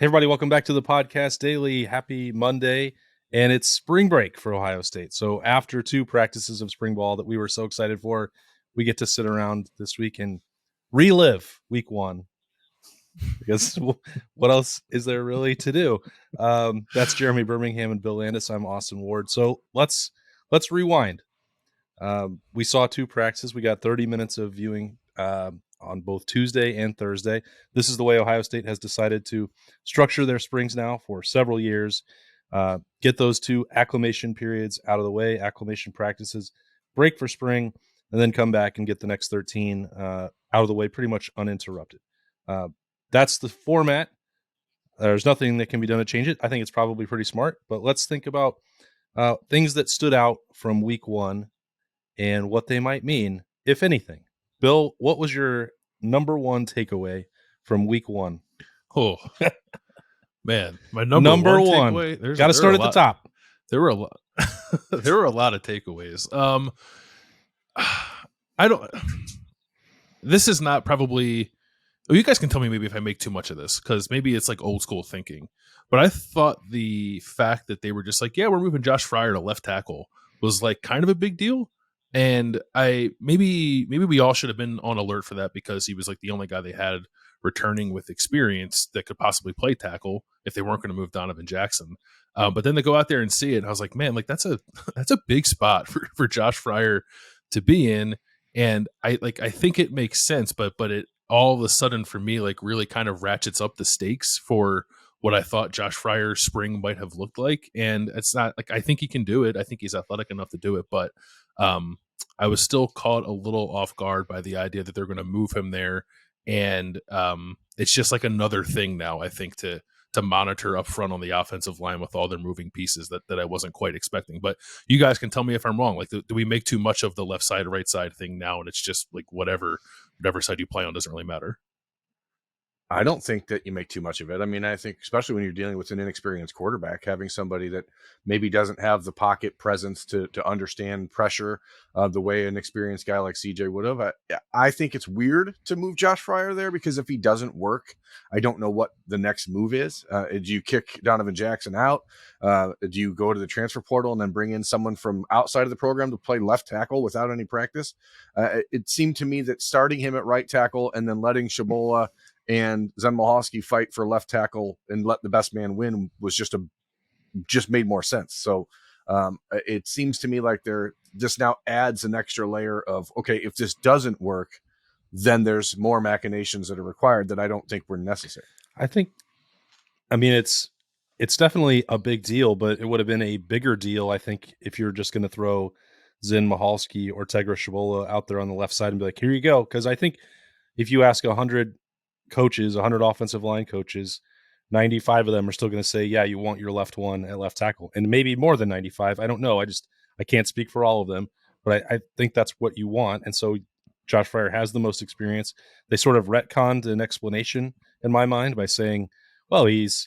Hey, everybody, welcome back to the Podcast Daily. Happy Monday. And it's spring break for Ohio State. So after 2 practices of spring ball that we were so excited for, we get to sit around this week and relive week 1. Because what else is there really to do? That's Jeremy Birmingham and Bill Landis. I'm Austin Ward. So let's rewind. We saw 2 practices. We got 30 minutes of viewing on both Tuesday and Thursday. This is the way Ohio State has decided to structure their springs now for several years. Get those 2 acclimation periods out of the way, acclimation practices, break for spring, and then come back and get the next 13 out of the way pretty much uninterrupted. That's the format. There's nothing that can be done to change it. I think it's probably pretty smart, but let's think about things that stood out from week 1 and what they might mean, if anything. Bill, what was your number 1 takeaway from week 1? Oh, man, my number one takeaway. Got to start at the top. There were a lot. There were a lot of takeaways. I don't. This is not probably. Oh, you guys can tell me maybe if I make too much of this, because maybe it's like old school thinking. But I thought the fact that they were just like, yeah, we're moving Josh Fryer to left tackle was like kind of a big deal. And maybe we all should have been on alert for that, because he was like the only guy they had returning with experience that could possibly play tackle if they weren't going to move Donovan Jackson. But then they go out there and see it, and I was like, man, like that's a big spot for Josh Fryer to be in. And I think it makes sense, but it all of a sudden for me like really kind of ratchets up the stakes for what I thought Josh Fryer's spring might have looked like. And it's not like, I think he can do it. I think he's athletic enough to do it, but I was still caught a little off guard by the idea that they're going to move him there. And it's just like another thing now, I think, to monitor up front on the offensive line with all their moving pieces that I wasn't quite expecting. But you guys can tell me if I'm wrong. Like, do we make too much of the left side, right side thing now? And it's just like whatever side you play on doesn't really matter. I don't think that you make too much of it. I mean, I think especially when you're dealing with an inexperienced quarterback, having somebody that maybe doesn't have the pocket presence to understand pressure the way an experienced guy like CJ would have. I think it's weird to move Josh Fryer there, because if he doesn't work, I don't know what the next move is. Do you kick Donovan Jackson out? Do you go to the transfer portal and then bring in someone from outside of the program to play left tackle without any practice? It seemed to me that starting him at right tackle and then letting Shabola and Zen Mahalski fight for left tackle and let the best man win was just made more sense. So it seems to me like this now adds an extra layer of, okay, if this doesn't work, then there's more machinations that are required that I don't think were necessary. I mean, it's definitely a big deal, but it would have been a bigger deal, I think, if you're just going to throw Zen Mahalski or Tegra Shabola out there on the left side and be like, here you go. Because I think if you ask 100 coaches, 100 offensive line coaches, 95 of them are still going to say, yeah, you want your left one at left tackle, and maybe more than 95. I don't know. I can't speak for all of them, but I think that's what you want. And so Josh Fryer has the most experience. They sort of retconned an explanation in my mind by saying, well, he's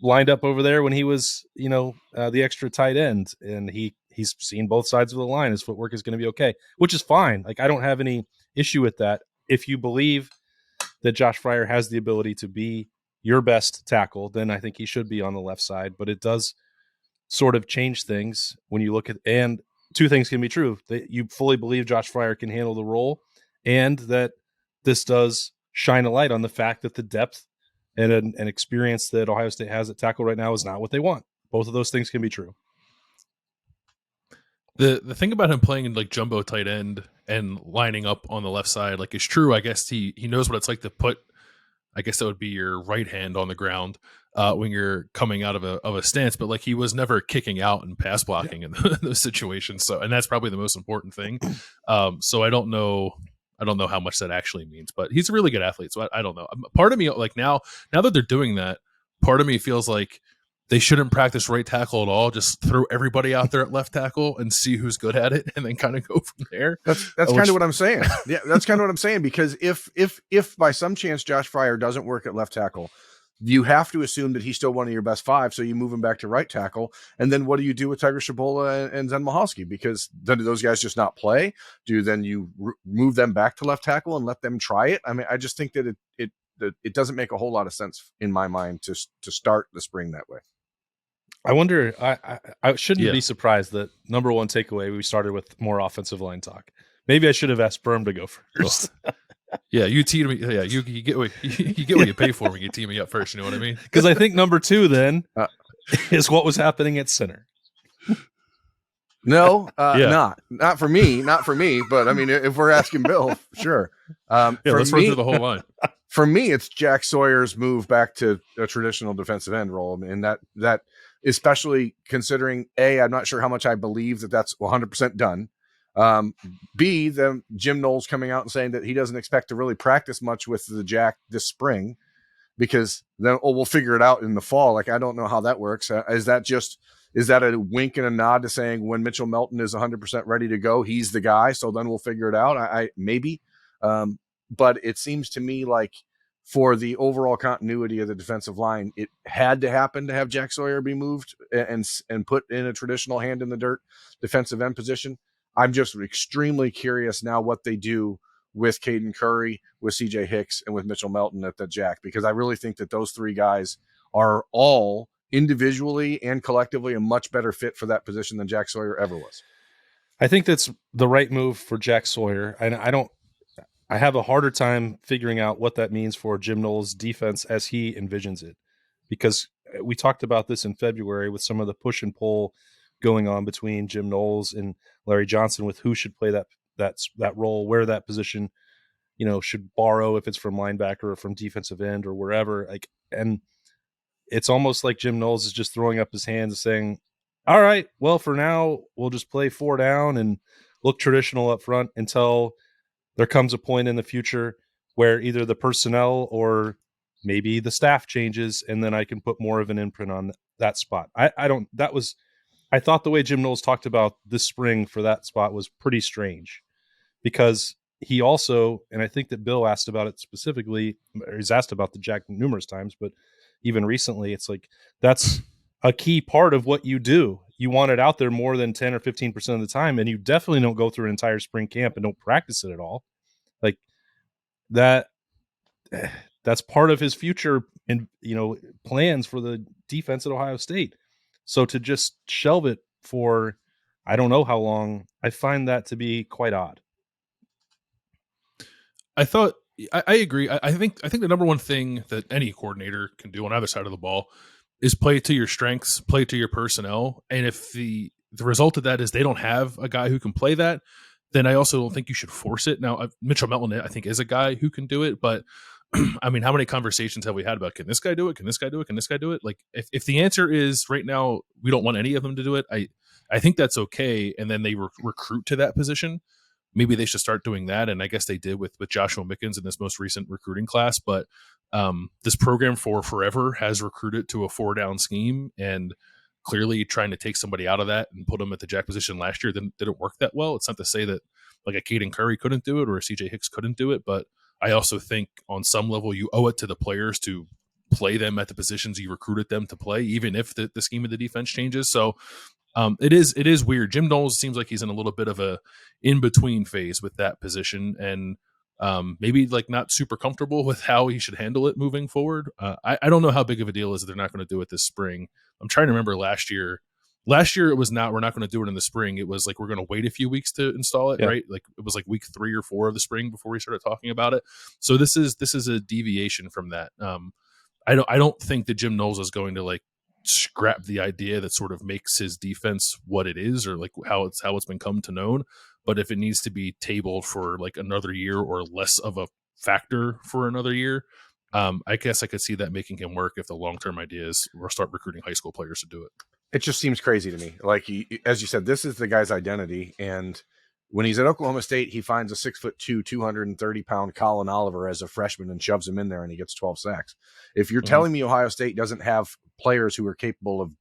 lined up over there when he was, the extra tight end, and he's seen both sides of the line. His footwork is going to be okay, which is fine. Like, I don't have any issue with that. If you believe that Josh Fryer has the ability to be your best tackle, then I think he should be on the left side. But it does sort of change things when you look at, and 2 things can be true: that you fully believe Josh Fryer can handle the role, and that this does shine a light on the fact that the depth and an experience that Ohio State has at tackle right now is not what they want. Both of those things can be true. The thing about him playing in like jumbo tight end and lining up on the left side, like, is true. I guess he knows what it's like to put, I guess that would be your right hand on the ground when you're coming out of a stance, but like he was never kicking out and pass blocking in those situations. So, and that's probably the most important thing. So I don't know how much that actually means, but he's a really good athlete. So I don't know. Part of me, like now that they're doing that, part of me feels like they shouldn't practice right tackle at all. Just throw everybody out there at left tackle and see who's good at it, and then kind of go from there. That's kind of what I'm saying. Yeah, that's kind of what I'm saying. Because if by some chance Josh Fryer doesn't work at left tackle, you have to assume that he's still one of your best 5. So you move him back to right tackle. And then what do you do with Tiger Shabola and Zen Mahalski? Because then do those guys just not play? Do then you move them back to left tackle and let them try it? I mean, I just think that it it doesn't make a whole lot of sense in my mind to start the spring that way. I wonder. I shouldn't Yeah. be surprised that number one takeaway we started with more offensive line talk. Maybe I should have asked Berm to go first. Yeah, you teed me. Yeah, you get what you pay for when you tee me up first. You know what I mean? Because I think number two then is what was happening at center. No, Yeah. not for me, But I mean, if we're asking Bill, sure. Yeah, let's run through the whole line. For me, it's Jack Sawyer's move back to a traditional defensive end role, and that especially considering I'm not sure how much I believe that that's 100% done. B, then Jim Knowles coming out and saying that he doesn't expect to really practice much with the Jack this spring because then we'll figure it out in the fall. Like, I don't know how that works. Is that a wink and a nod to saying when Mitchell Melton is 100% ready to go, he's the guy. So then we'll figure it out. I maybe, but it seems to me like for the overall continuity of the defensive line, it had to happen to have Jack Sawyer be moved and put in a traditional hand in the dirt defensive end position. I'm just extremely curious now what they do with Caden Curry, with CJ Hicks, and with Mitchell Melton at the Jack, because I really think that those three guys are all individually and collectively a much better fit for that position than Jack Sawyer ever was. I think that's the right move for Jack Sawyer. And I have a harder time figuring out what that means for Jim Knowles' defense as he envisions it, because we talked about this in February with some of the push and pull going on between Jim Knowles and Larry Johnson with who should play that role, where that position, should borrow, if it's from linebacker or from defensive end or wherever. And it's almost like Jim Knowles is just throwing up his hands and saying, all right, well, for now, we'll just play 4 down and look traditional up front until there comes a point in the future where either the personnel or maybe the staff changes, and then I can put more of an imprint on that spot. I thought the way Jim Knowles talked about this spring for that spot was pretty strange, because he also, and I think that Bill asked about it specifically, or he's asked about the Jack numerous times, but even recently, it's like, that's a key part of what you do. You want it out there more than 10 or 15% of the time, and you definitely don't go through an entire spring camp and don't practice it at all. Like that, that's part of his future and plans for the defense at Ohio State. So to just shelve it for I don't know how long, I find that to be quite odd. I agree. I think the number one thing that any coordinator can do on either side of the ball is play to your strengths, play to your personnel. And if the result of that is they don't have a guy who can play that, then I also don't think you should force it. Now, Mitchell Melton, I think, is a guy who can do it, but I mean, how many conversations have we had about, can this guy do it? Can this guy do it? Can this guy do it? Like, if the answer is right now, we don't want any of them to do it, I think that's okay. And then they recruit to that position. Maybe they should start doing that. And I guess they did with Joshua Mickens in this most recent recruiting class. But this program for forever has recruited to a 4-down scheme, and clearly trying to take somebody out of that and put them at the Jack position last year didn't work that well. It's not to say that like a Caden Curry couldn't do it or a CJ Hicks couldn't do it, but I also think on some level you owe it to the players to play them at the positions you recruited them to play, even if the scheme of the defense changes. So it is weird. Jim Knowles seems like he's in a little bit of a in-between phase with that position, and maybe like not super comfortable with how he should handle it moving forward. I don't know how big of a deal is that they're not going to do it this spring. I'm trying to remember last year. Last year it was not, we're not going to do it in the spring. It was like, we're going to wait a few weeks to install it, right? Like it was like week 3 or 4 of the spring before we started talking about it. So this is a deviation from that. I don't think that Jim Knowles is going to like scrap the idea that sort of makes his defense what it is, or like how it's been come to known. But if it needs to be tabled for like another year or less of a factor for another year, I guess I could see that making him work if the long-term idea is we'll start recruiting high school players to do it. It just seems crazy to me. Like, as you said, this is the guy's identity. And when he's at Oklahoma State, he finds a 6'2", 230-pound Colin Oliver as a freshman and shoves him in there, and he gets 12 sacks. If you're telling me Ohio State doesn't have players who are capable of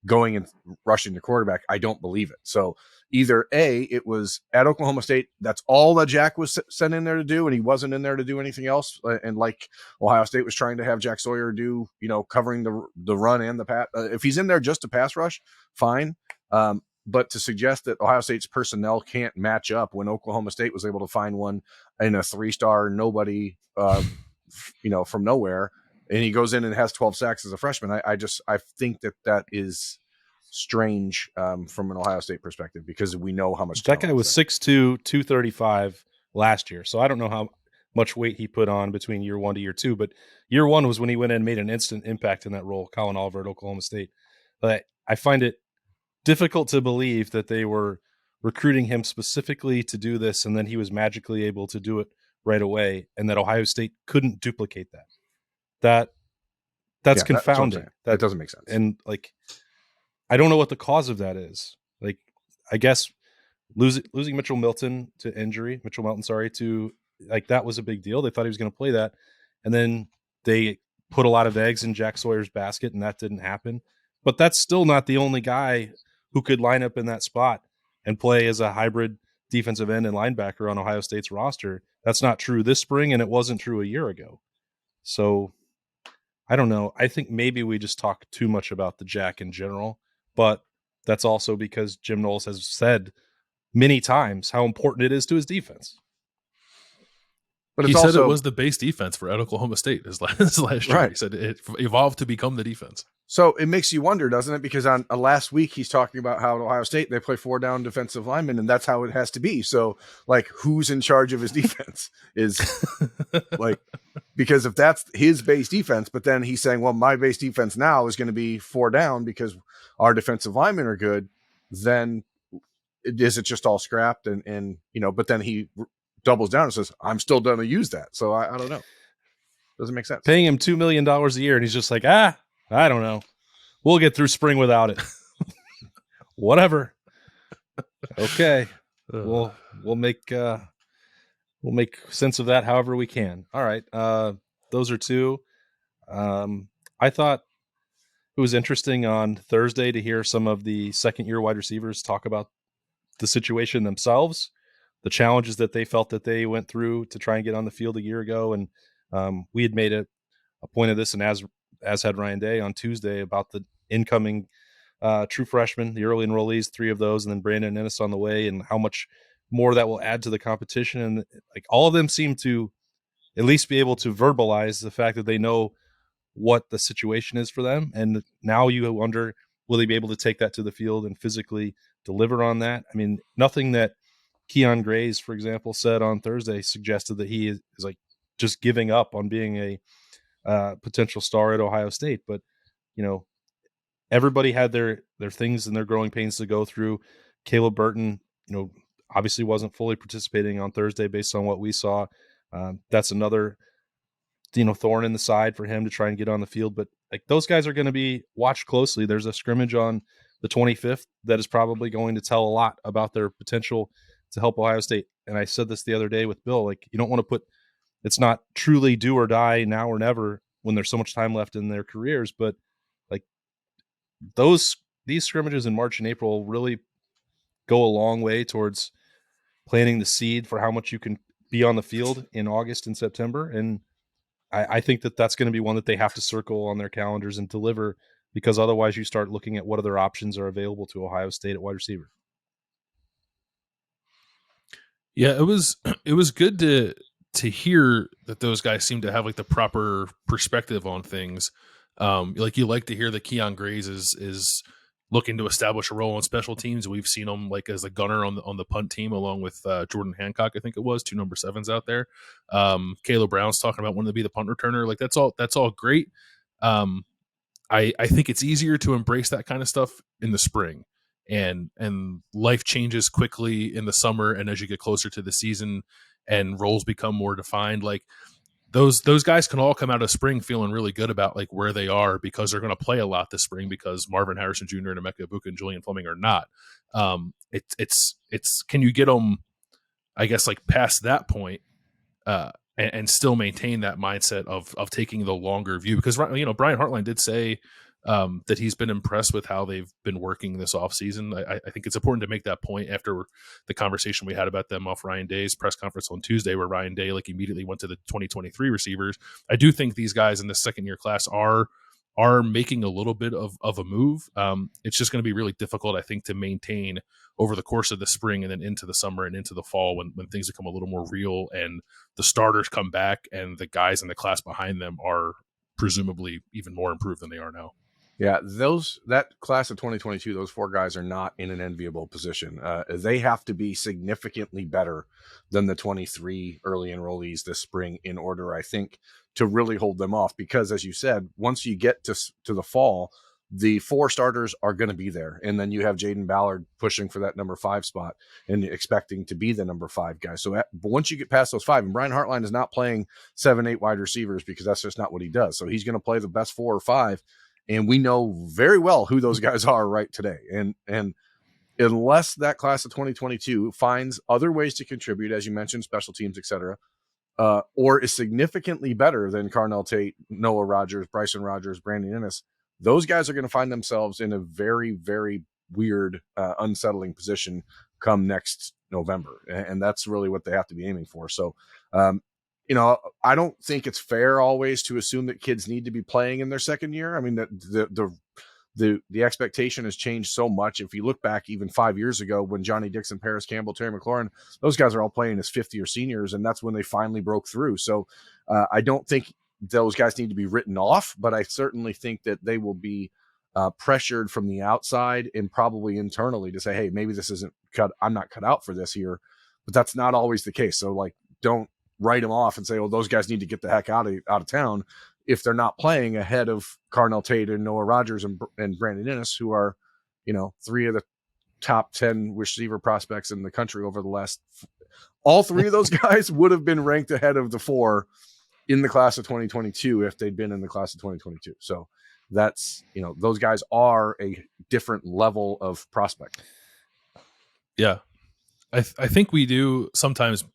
going and rushing the quarterback, I don't believe it. So either A, it was at Oklahoma State, that's all that Jack was sent in there to do, and he wasn't in there to do anything else. And like Ohio State was trying to have Jack Sawyer do, covering the run and the pass. If he's in there just to pass rush, fine. But to suggest that Ohio State's personnel can't match up when Oklahoma State was able to find one in a 3-star nobody from nowhere, and he goes in and has 12 sacks as a freshman. I think that is strange from an Ohio State perspective, because we know how much that guy was 6'2", 235 last year. So I don't know how much weight he put on between year 1 to year 2, but year 1 was when he went in and made an instant impact in that role. Colin Oliver at Oklahoma State. But I find it difficult to believe that they were recruiting him specifically to do this, and then he was magically able to do it right away, and that Ohio State couldn't duplicate that. That's confounding. That doesn't make sense. And like, I don't know what the cause of that is. Like, I guess losing Mitchell Melton, to like, that was a big deal. They thought he was going to play that, and then they put a lot of eggs in Jack Sawyer's basket, and that didn't happen. But that's still not the only guy who could line up in that spot and play as a hybrid defensive end and linebacker on Ohio State's roster. That's not true this spring, and it wasn't true a year ago. So I don't know. I think maybe we just talk too much about the Jack in general, but that's also because Jim Knowles has said many times how important it is to his defense. But he said it was the base defense for Oklahoma State his last year. Right. He said it evolved to become the defense. So it makes you wonder, doesn't it? Because on last week, he's talking about how at Ohio State, they play 4 down defensive linemen, and that's how it has to be. So, like, who's in charge of his defense is like, because if that's his base defense, but then he's saying, well, my base defense now is going to be 4 down because our defensive linemen are good, then is it just all scrapped? And but then he doubles down and says, I'm still going to use that. So I don't know. Doesn't make sense. Paying him $2 million a year, and he's just like, I don't know. We'll get through spring without it. Whatever. Okay. We'll make sense of that however we can. All right. Those are 2. I thought it was interesting on Thursday to hear some of the second-year wide receivers talk about the situation themselves, the challenges that they felt that they went through to try and get on the field a year ago. And we had made a point of this, and as had Ryan Day on Tuesday, about the incoming true freshmen, the early enrollees, 3 of those, and then Brandon Ennis on the way, and how much more that will add to the competition. And like, all of them seem to at least be able to verbalize the fact that they know what the situation is for them. And now you wonder, will they be able to take that to the field and physically deliver on that? I mean, nothing that Keon Grays, for example, said on Thursday suggested that he is like just giving up on being a potential star at Ohio State. But everybody had their things and their growing pains to go through. Caleb Burton, obviously wasn't fully participating on Thursday based on what we saw. That's another thorn in the side for him to try and get on the field. But like, those guys are going to be watched closely. There's a scrimmage on the 25th that is probably going to tell a lot about their potential to help Ohio State. And I said this the other day with Bill, like, you don't want to put, it's not truly do or die now or never when there's so much time left in their careers, but like, these scrimmages in March and April really go a long way towards planting the seed for how much you can be on the field in August and September. And I think that that's going to be one that they have to circle on their calendars and deliver, because otherwise you start looking at what other options are available to Ohio State at wide receiver. Yeah, it was good to hear that those guys seem to have like the proper perspective on things. Like, you like to hear that Keon Grays is looking to establish a role on special teams. We've seen him like as a gunner on the punt team, along with Jordan Hancock, I think it was, 2 number 7s out there. Caleb Brown's talking about wanting to be the punt returner. Like, that's all great. I think it's easier to embrace that kind of stuff in the spring, and life changes quickly in the summer. And as you get closer to the season and roles become more defined, like, those guys can all come out of spring feeling really good about like where they are, because they're going to play a lot this spring, because Marvin Harrison Jr. and Emeka Ibuka and Julian Fleming are not. It's can you get them, I guess, like past that point, and still maintain that mindset of taking the longer view? Because Brian Hartline did say that he's been impressed with how they've been working this offseason. I think it's important to make that point after the conversation we had about them off Ryan Day's press conference on Tuesday, where Ryan Day like immediately went to the 2023 receivers. I do think these guys in the second year class are are making a little bit of a move. It's just going to be really difficult, I think, to maintain over the course of the spring and then into the summer and into the fall when things become a little more real and the starters come back and the guys in the class behind them are presumably even more improved than they are now. Yeah, that class of 2022, those 4 guys are not in an enviable position. They have to be significantly better than the 23 early enrollees this spring in order, I think, to really hold them off. Because, as you said, once you get to the fall, the 4 starters are going to be there, and then you have Jaden Ballard pushing for that number 5 spot and expecting to be the number 5 guy. So, but once you get past those 5, and Brian Hartline is not playing 7, 8 wide receivers because that's just not what he does. So he's going to play the best 4 or 5. And we know very well who those guys are right today. And unless that class of 2022 finds other ways to contribute, as you mentioned, special teams, et cetera, or is significantly better than Carnell Tate, Noah Rogers, Bryson Rogers, Brandon Ennis, those guys are going to find themselves in a very, very weird, unsettling position come next November. And that's really what they have to be aiming for. So, I don't think it's fair always to assume that kids need to be playing in their second year. I mean, the expectation has changed so much. If you look back even 5 years ago when Johnny Dixon, Paris Campbell, Terry McLaurin, those guys are all playing as 50 or seniors, and that's when they finally broke through. So I don't think those guys need to be written off, but I certainly think that they will be pressured from the outside and probably internally to say, hey, maybe this isn't cut. I'm not cut out for this here, but that's not always the case. So don't write them off and say, well, those guys need to get the heck out of town if they're not playing ahead of Carnell Tate and Noah Rogers and Brandon Ennis, who are, 3 of the top 10 receiver prospects in the country over the last. All 3 of those guys would have been ranked ahead of the 4 in the class of 2022 if they'd been in the class of 2022. So that's, those guys are a different level of prospect. Yeah. I think we do sometimes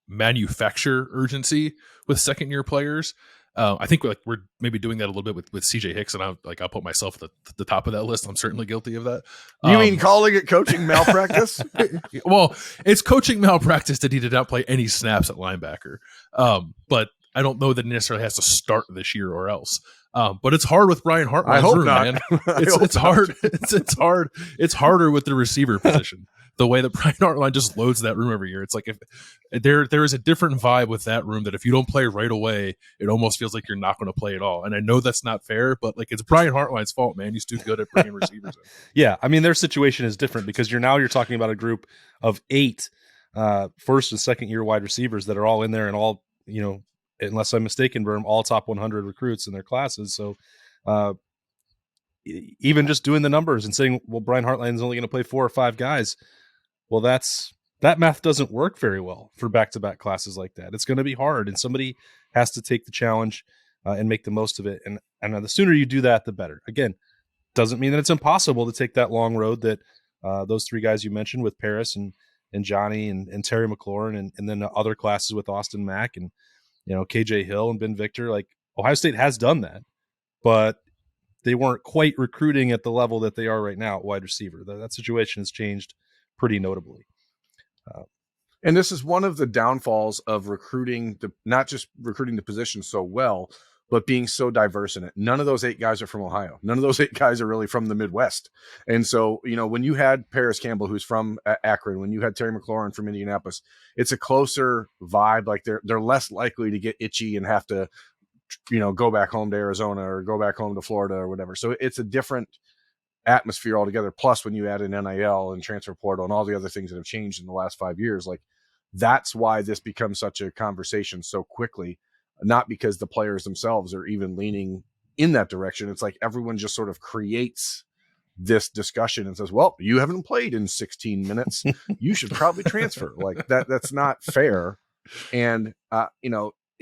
manufacture urgency with second year players. I think we're maybe doing that a little bit with CJ Hicks, and I'll put myself at the top of that list. I'm certainly guilty of that. You mean calling it coaching malpractice? Well, it's coaching malpractice that he did not play any snaps at linebacker. But I don't know that he necessarily has to start this year or else. But it's hard with Brian Hartline's I hope room, not. man. It's hard. It's hard. It's harder with the receiver position. The way that Brian Hartline just loads that room every year. It's like if there is a different vibe with that room that if you don't play right away, it almost feels like you're not going to play at all. And I know that's not fair, but it's Brian Hartline's fault, man. He's too good at bringing receivers in. Yeah, I mean, their situation is different because you're talking about a group of 8 first and second year wide receivers that are all in there and all, unless I'm mistaken, Berm, all top 100 recruits in their classes. So even just doing the numbers and saying, well, Brian Hartline is only going to play 4 or 5 guys. Well, that math doesn't work very well for back-to-back classes like that. It's going to be hard, and somebody has to take the challenge and make the most of it. And the sooner you do that, the better. Again, doesn't mean that it's impossible to take that long road that those 3 guys you mentioned with Paris and Johnny and Terry McLaurin and then the other classes with Austin Mack and KJ Hill and Ben Victor. Ohio State has done that, but they weren't quite recruiting at the level that they are right now at wide receiver. That situation has changed pretty notably. And this is one of the downfalls of recruiting, not just recruiting the position so well, but being so diverse in it. None of those 8 guys are from Ohio. None of those 8 guys are really from the Midwest. And so, when you had Paris Campbell, who's from Akron, when you had Terry McLaurin from Indianapolis, it's a closer vibe. They're less likely to get itchy and have to, go back home to Arizona or go back home to Florida or whatever. So it's a different atmosphere altogether. Plus, when you add in NIL and transfer portal and all the other things that have changed in the last 5 years, that's why this becomes such a conversation so quickly. Not because the players themselves are even leaning in that direction. It's everyone just sort of creates this discussion and says, well, you haven't played in 16 minutes. You should probably transfer. That's not fair. And,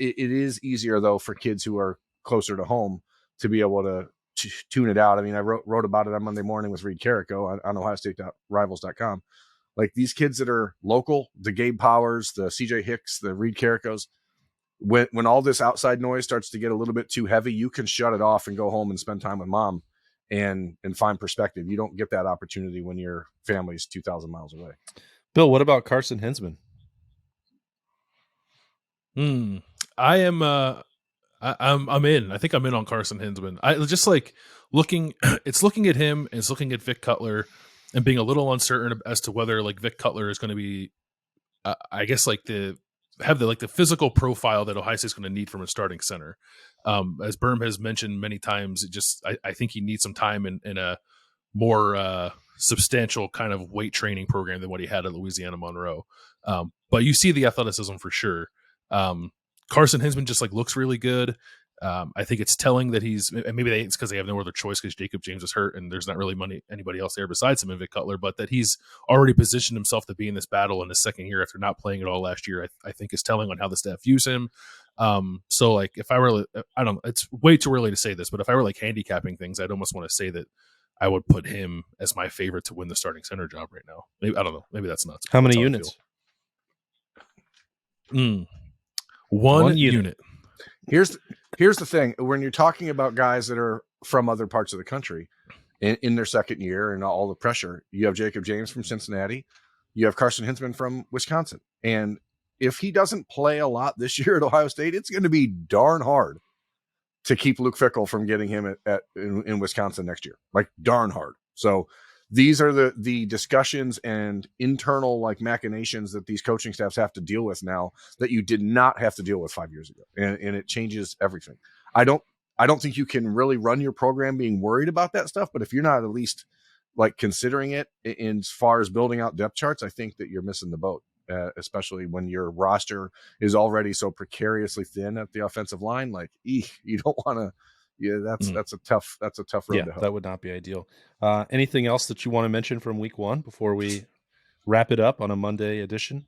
it is easier, though, for kids who are closer to home to be able to tune it out. I mean, I wrote about it on Monday morning with Reed Carrico on OhioState.Rivals.com. These kids that are local, the Gabe Powers, the CJ Hicks, the Reed Carricos, when all this outside noise starts to get a little bit too heavy, you can shut it off and go home and spend time with mom and find perspective. You don't get that opportunity when your family's 2,000 miles away. Bill, what about Carson Hinsman? I am I'm in. I think I'm in on Carson Hinsman. I just like looking. It's looking at him and it's looking at Vic Cutler and being a little uncertain as to whether like Vic Cutler is going to be, I guess like the physical profile that Ohio State's going to need from a starting center. As Berm has mentioned many times, I think he needs some time in a more substantial kind of weight training program than what he had at Louisiana Monroe. But you see the athleticism for sure. Carson Hinsman just like looks really good. I think it's telling that it's because they have no other choice because Jacob James is hurt and there's not really anybody else there besides him and Vic Cutler, but that he's already positioned himself to be in this battle in his second year after not playing at all last year. I think is telling on how the staff views him. So like if I were, it's way too early to say this, but if I were like handicapping things, I'd almost want to say that I would put him as my favorite to win the starting center job right now. Maybe, I don't know. Maybe that's nuts. How many units? One unit. Here's the thing. When you're talking about guys that are from other parts of the country in their second year and all the pressure, you have Jacob James from Cincinnati. You have Carson Hinsman from Wisconsin. And if he doesn't play a lot this year at Ohio State, it's going to be darn hard to keep Luke Fickell from getting him in Wisconsin next year. Like darn hard. So these are the discussions and internal like machinations that these coaching staffs have to deal with now that you did not have to deal with 5 years ago. And it changes everything. I don't think you can really run your program being worried about that stuff, but if you're not at least like considering it in as far as building out depth charts, I think that you're missing the boat, especially when your roster is already so precariously thin at the offensive line. Like, you don't want to. Yeah, that's a tough road to hoe. That would not be ideal. Anything else that you want to mention from week one before we wrap it up on a Monday edition?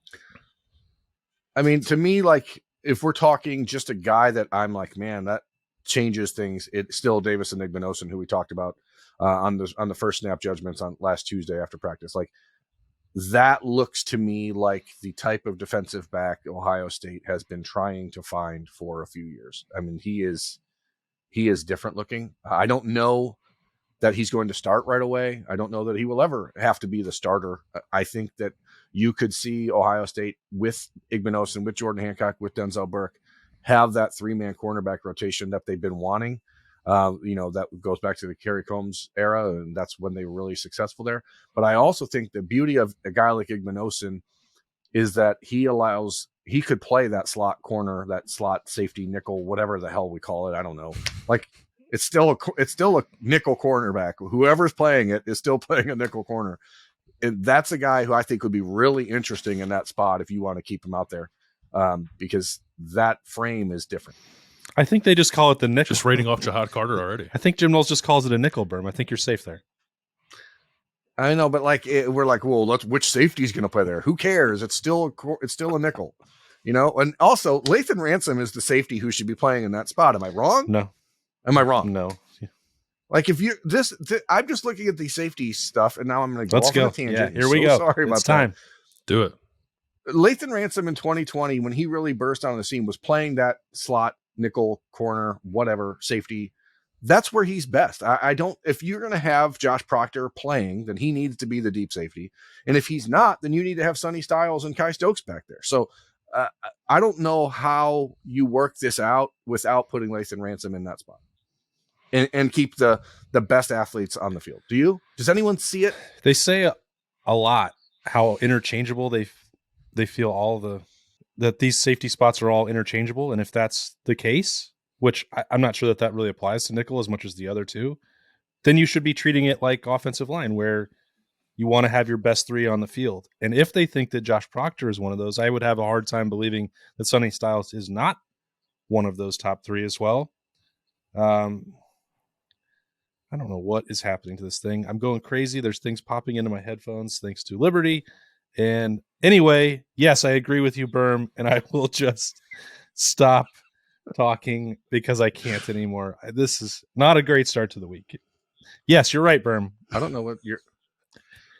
I mean, to me, like if we're talking just a guy that I'm like, man, that changes things. It's still Davis and Igbinosun, who we talked about on the first snap judgments on last Tuesday after practice. Like that looks to me like the type of defensive back Ohio State has been trying to find for a few years. I mean, he is different looking. I don't know that he's going to start right away. I don't know that he will ever have to be the starter. I think that you could see Ohio State with Igbinosun, with Jordan Hancock, with Denzel Burke, have that 3-man cornerback rotation that they've been wanting. That goes back to the Kerry Combs era, and that's when they were really successful there. But I also think the beauty of a guy like Igbinosun is that he could play that slot corner, that slot safety nickel, whatever the hell we call it. I don't know. Like it's still a nickel cornerback. Whoever's playing it is still playing a nickel corner. And that's a guy who I think would be really interesting in that spot if you want to keep him out there, because that frame is different. I think they just call it the nickel. Just rating off Jahad Carter already. I think Jim Knowles just calls it a nickel, Berm. I think you're safe there. I know, but like we're like, well, which safety is going to play there? Who cares? It's still a nickel, And also, Lathan Ransom is the safety who should be playing in that spot. Am I wrong? No. Am I wrong? No. Like if you I'm just looking at the safety stuff, and now I'm going to go off on a tangent. Yeah, here we go. Sorry about it's time. Do it. Lathan Ransom in 2020, when he really burst on the scene, was playing that slot, nickel, corner, whatever, safety. That's where he's best. I don't, if you're going to have Josh Proctor playing, then he needs to be the deep safety. And if he's not, then you need to have Sonny Styles and Kai Stokes back there. So I don't know how you work this out without putting Lathan Ransom in that spot and keep the best athletes on the field. Do you? Does anyone see it? They say a lot how interchangeable they feel that these safety spots are all interchangeable. And if that's the case, which I'm not sure that really applies to nickel as much as the other two, then you should be treating it like offensive line where you want to have your best three on the field. And if they think that Josh Proctor is one of those, I would have a hard time believing that Sonny Styles is not one of those top three as well. I don't know what is happening to this thing. I'm going crazy. There's things popping into my headphones thanks to Liberty. And anyway, yes, I agree with you, Berm, and I will just stop talking because I can't anymore. This is not a great start to the week. Yes, you're right, Berm. I don't know what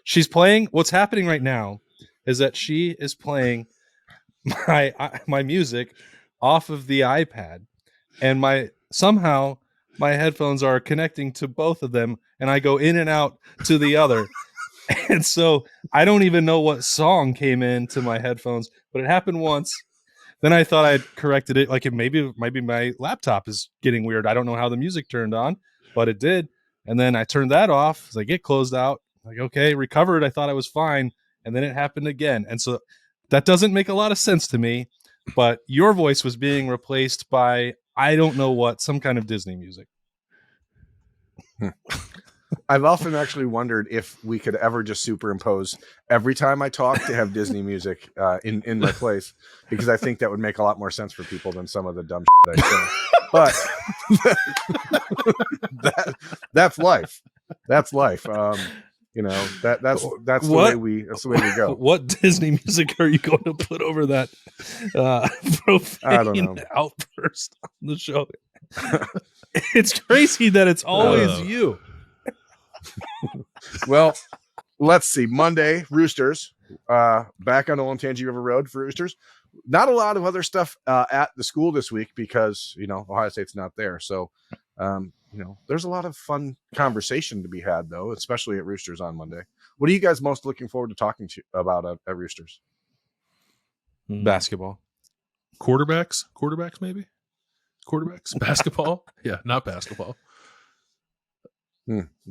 she's playing. What's happening right now is that she is playing my music off of the iPad, and somehow my headphones are connecting to both of them, and I go in and out to the other. And so I don't even know what song came into my headphones, but it happened once. then I thought I'd corrected it. Like maybe my laptop is getting weird. I don't know how the music turned on, but it did. And then I turned that off as I get closed out. Like, okay, recovered. I thought I was fine. And then it happened again. And so that doesn't make a lot of sense to me. But your voice was being replaced by, I don't know what, some kind of Disney music. I've often actually wondered if we could ever just superimpose every time I talk to have Disney music in my place, because I think that would make a lot more sense for people than some of the dumb shit I say. But that's life. That's life. That's the way we go. What Disney music are you going to put over that profane I don't know. outburst on the show? It's crazy that it's always you. Well, let's see. Monday, Roosters. Back on Old Tangier River Road for Roosters. Not a lot of other stuff at the school this week because, Ohio State's not there. So, there's a lot of fun conversation to be had, though, especially at Roosters on Monday. What are you guys most looking forward to talking about at Roosters? Basketball. Quarterbacks, maybe. Quarterbacks, basketball. Yeah, not basketball.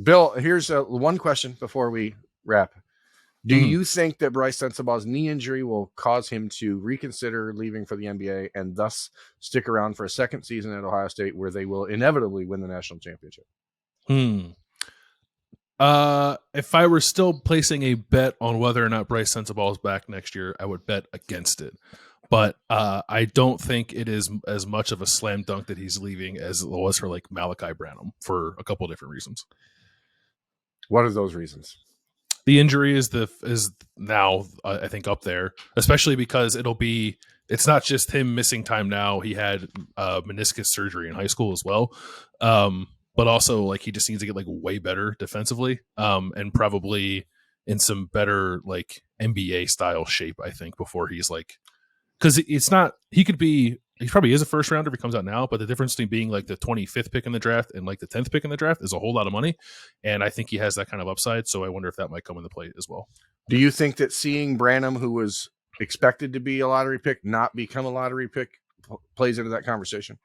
Bill, here's one question before we wrap. Do you think that Bryce Sensabaugh's knee injury will cause him to reconsider leaving for the NBA and thus stick around for a second season at Ohio State where they will inevitably win the national championship? If I were still placing a bet on whether or not Bryce Sensabaugh is back next year, I would bet against it. But I don't think it is as much of a slam dunk that he's leaving as it was for like Malachi Branham for a couple of different reasons. What are those reasons? The injury is now I think up there, especially because it's not just him missing time now. He had meniscus surgery in high school as well. But also like he just needs to get like way better defensively and probably in some better like NBA style shape, I think, before he's like, because it's not, he probably is a first rounder if he comes out now, but the difference between being like the 25th pick in the draft and like the 10th pick in the draft is a whole lot of money. And I think he has that kind of upside. So I wonder if that might come into play as well. Do you think that seeing Branham, who was expected to be a lottery pick, not become a lottery pick, plays into that conversation?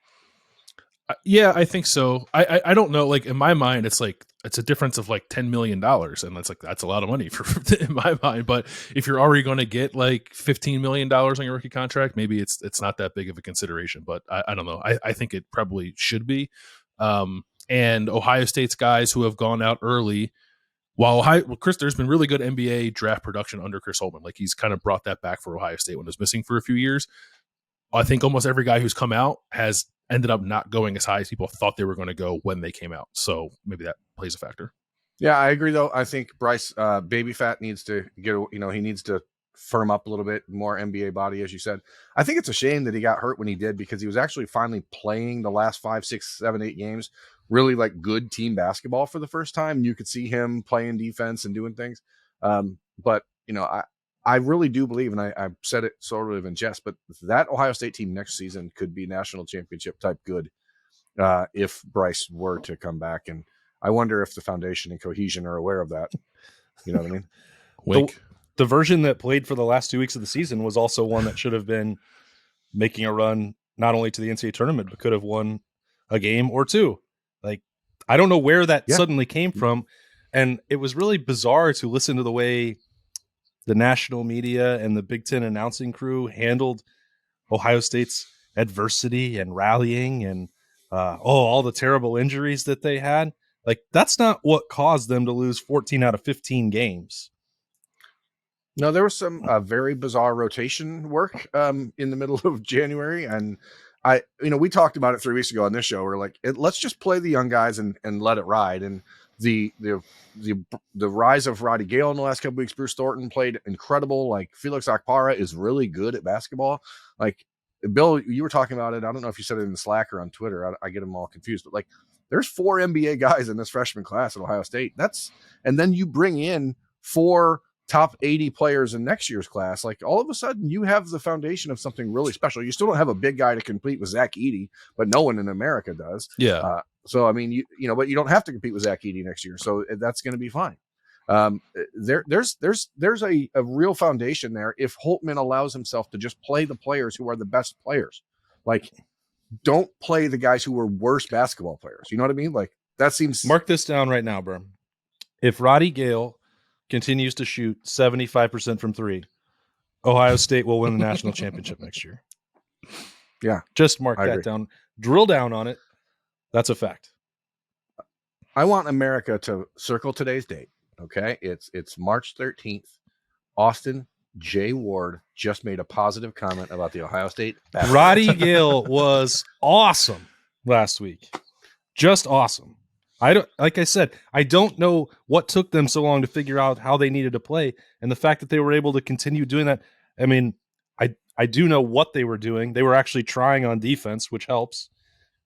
Yeah, I think so. I don't know. Like in my mind, it's a difference of like $10 million. And that's a lot of money in my mind. But if you're already going to get like $15 million on your rookie contract, maybe it's not that big of a consideration, but I don't know. I think it probably should be. And Ohio State's guys who have gone out early, Chris, there's been really good NBA draft production under Chris Holtmann. Like he's kind of brought that back for Ohio State when it was missing for a few years. I think almost every guy who's come out has ended up not going as high as people thought they were going to go when they came out. So maybe that plays a factor. Yeah, I agree, though. I think Bryce, baby fat needs to get, he needs to firm up a little bit more NBA body, as you said. I think it's a shame that he got hurt when he did because he was actually finally playing the last 5, 6, 7, 8 games, really like good team basketball for the first time. You could see him playing defense and doing things. But, I really do believe, and I've said it sort of in jest, but that Ohio State team next season could be national championship type good if Bryce were to come back. And I wonder if the foundation and cohesion are aware of that. You know what I mean? Wink. The version that played for the last 2 weeks of the season was also one that should have been making a run not only to the NCAA tournament, but could have won a game or two. Like, I don't know where that suddenly came from. And it was really bizarre to listen to the way the national media and the Big Ten announcing crew handled Ohio State's adversity and rallying and all the terrible injuries that they had. Like, that's not what caused them to lose 14 out of 15 games. No, there was some very bizarre rotation work in the middle of January. And we talked about it 3 weeks ago on this show. We're like, let's just play the young guys and let it ride. And the rise of Roddy Gale in the last couple weeks, Bruce Thornton played incredible. Like Felix Akpara is really good at basketball. Like Bill, you were talking about it. I don't know if you said it in the Slack or on Twitter. I get them all confused, but like there's 4 NBA guys in this freshman class at Ohio State. And then you bring in 4 top 80 players in next year's class. Like all of a sudden you have the foundation of something really special. You still don't have a big guy to compete with Zach Edey, but no one in America does. Yeah. So, I mean, but you don't have to compete with Zach Edey next year. So that's going to be fine. There's a real foundation there if Holtman allows himself to just play the players who are the best players. Like, don't play the guys who are worse basketball players. You know what I mean? Like, that seems. Mark this down right now, bro. If Roddy Gale continues to shoot 75% from three, Ohio State will win the national championship next year. Yeah. Just mark I that agree. down. Drill down on it. That's a fact. I want America to circle today's date. Okay. It's March 13th. Austin J. Ward just made a positive comment about the Ohio State basketball. Roddy Gale was awesome last week. Just awesome. Like I said, I don't know what took them so long to figure out how they needed to play. And the fact that they were able to continue doing that. I mean, I do know what they were doing. They were actually trying on defense, which helps.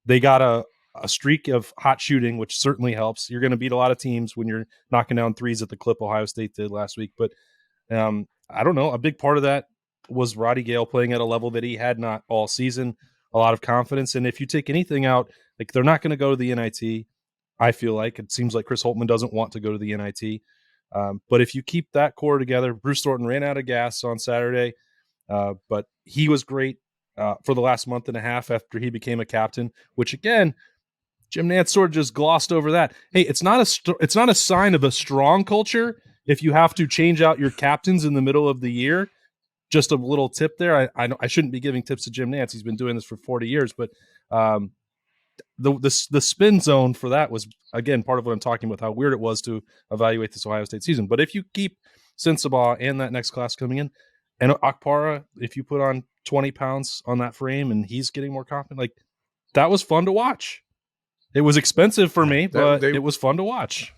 They got a streak of hot shooting, which certainly helps. You're going to beat a lot of teams when you're knocking down threes at the clip Ohio State did last week. But I don't know. A big part of that was Roddy Gale playing at a level that he had not all season, a lot of confidence. And if you take anything out, like, they're not going to go to the NIT. I feel like it seems like Chris Holtman doesn't want to go to the NIT. But if you keep that core together, Bruce Thornton ran out of gas on Saturday, but he was great for the last month and a half after he became a captain, which, again, Jim Nantz sort of just glossed over that. Hey, it's not a sign of a strong culture if you have to change out your captains in the middle of the year. Just a little tip there. I shouldn't be giving tips to Jim Nantz. He's been doing this for 40 years, but the spin zone for that was, again, part of what I'm talking about, how weird it was to evaluate this Ohio State season. But if you keep Sensabaugh and that next class coming in, and Akpara, if you put on 20 pounds on that frame and he's getting more confident, like, that was fun to watch. It was expensive for me, but it was fun to watch.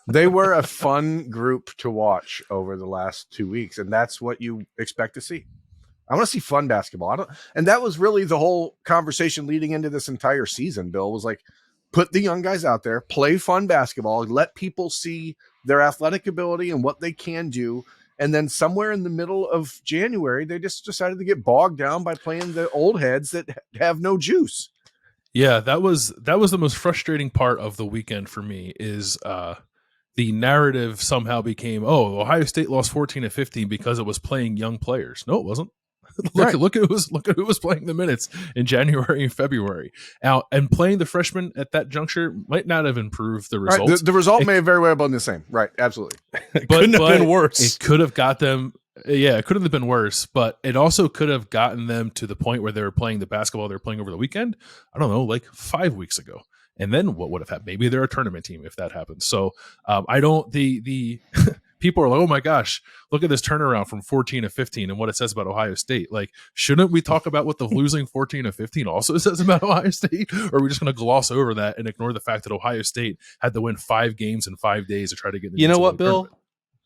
They were a fun group to watch over the last 2 weeks, and that's what you expect to see. I want to see fun basketball. And that was really the whole conversation leading into this entire season, Bill, was like, put the young guys out there, play fun basketball, let people see their athletic ability and what they can do. And then somewhere in the middle of January, they just decided to get bogged down by playing the old heads that have no juice. Yeah, that was the most frustrating part of the weekend for me, is the narrative somehow became, oh, Ohio State lost 14-15 because it was playing young players. No, it wasn't. Look at who was playing the minutes in January and February. Now, and playing the freshmen at that juncture might not have improved the results. Right. The result may have very well been the same. Right. Absolutely. It couldn't have been worse. It could have got them. Yeah, it couldn't have been worse, but it also could have gotten them to the point where they were playing the basketball they were playing over the weekend. I don't know, like 5 weeks ago. And then what would have happened? Maybe they're a tournament team if that happens. So I don't, the people are like, oh my gosh, look at this turnaround from 14-15 and what it says about Ohio State. Like, shouldn't we talk about what the losing 14-15 also says about Ohio State? Or are we just going to gloss over that and ignore the fact that Ohio State had to win 5 games in 5 days to try to get in the You know what, Bill? tournament?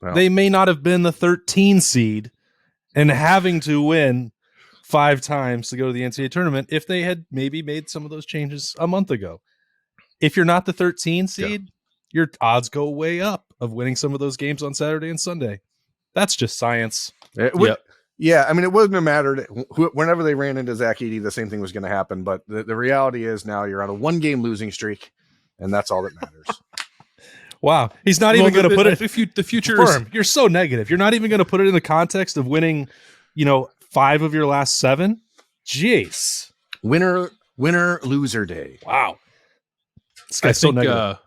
Well, they may not have been the 13 seed and having to win 5 times to go to the NCAA tournament if they had maybe made some of those changes a month ago. If you're not the 13 seed, your odds go way up of winning some of those games on Saturday and Sunday. That's just science. Yeah, I mean, it wouldn't have mattered. Whenever they ran into Zach Edey, the same thing was going to happen. But the reality is now you're on a 1-game losing streak, and that's all that matters. Wow. He's not even going to put it. The future Firm, you're so negative. You're not even going to put it in the context of winning, 5 of your last 7. Jeez. Winner, loser day. Wow. This I guy's so think negative.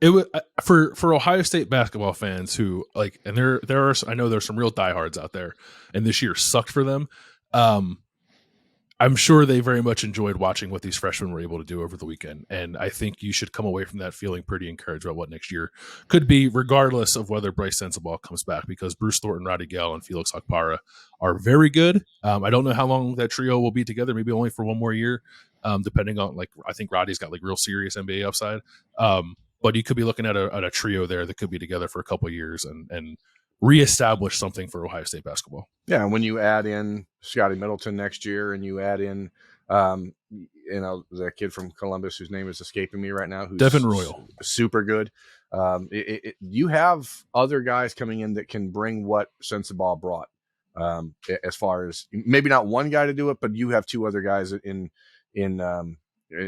it was for Ohio State basketball fans who like, and there are, I know there's some real diehards out there, and this year sucked for them. I'm sure they very much enjoyed watching what these freshmen were able to do over the weekend. And I think you should come away from that feeling pretty encouraged about what next year could be, regardless of whether Bryce Sensabaugh comes back, because Bruce Thornton, Roddy Gale, and Felix Akpara are very good. I don't know how long that trio will be together, maybe only for one more year, depending on, like, I think Roddy's got like real serious NBA upside. But you could be looking at a trio there that could be together for a couple of years and reestablish something for Ohio State basketball. Yeah, and when you add in Scotty Middleton next year, and you add in, the kid from Columbus whose name is escaping me right now, who's Devin Royal, super good. You have other guys coming in that can bring what Sensabaugh brought. As far as maybe not one guy to do it, but you have 2 other guys in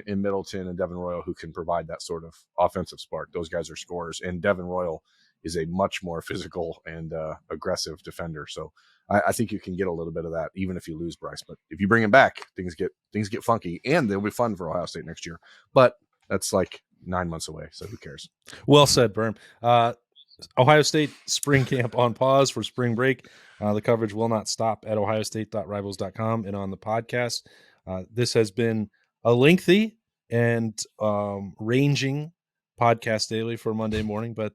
in Middleton and Devin Royal who can provide that sort of offensive spark. Those guys are scorers, and Devin Royal is a much more physical and aggressive defender. So I think you can get a little bit of that even if you lose Bryce. But if you bring him back, things get funky, and they'll be fun for Ohio State next year. But that's like 9 months away, so who cares? Well said, Berm. Ohio State spring camp on pause for spring break. The coverage will not stop at ohiostate.rivals.com and on the podcast. This has been a lengthy and ranging podcast daily for Monday morning, but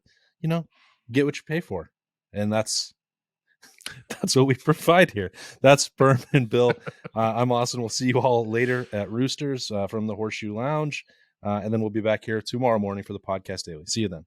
get what you pay for, and that's what we provide here. That's Berm and Bill. I'm Austin. We'll see you all later at Roosters from the Horseshoe Lounge, and then we'll be back here tomorrow morning for the podcast daily. See you then.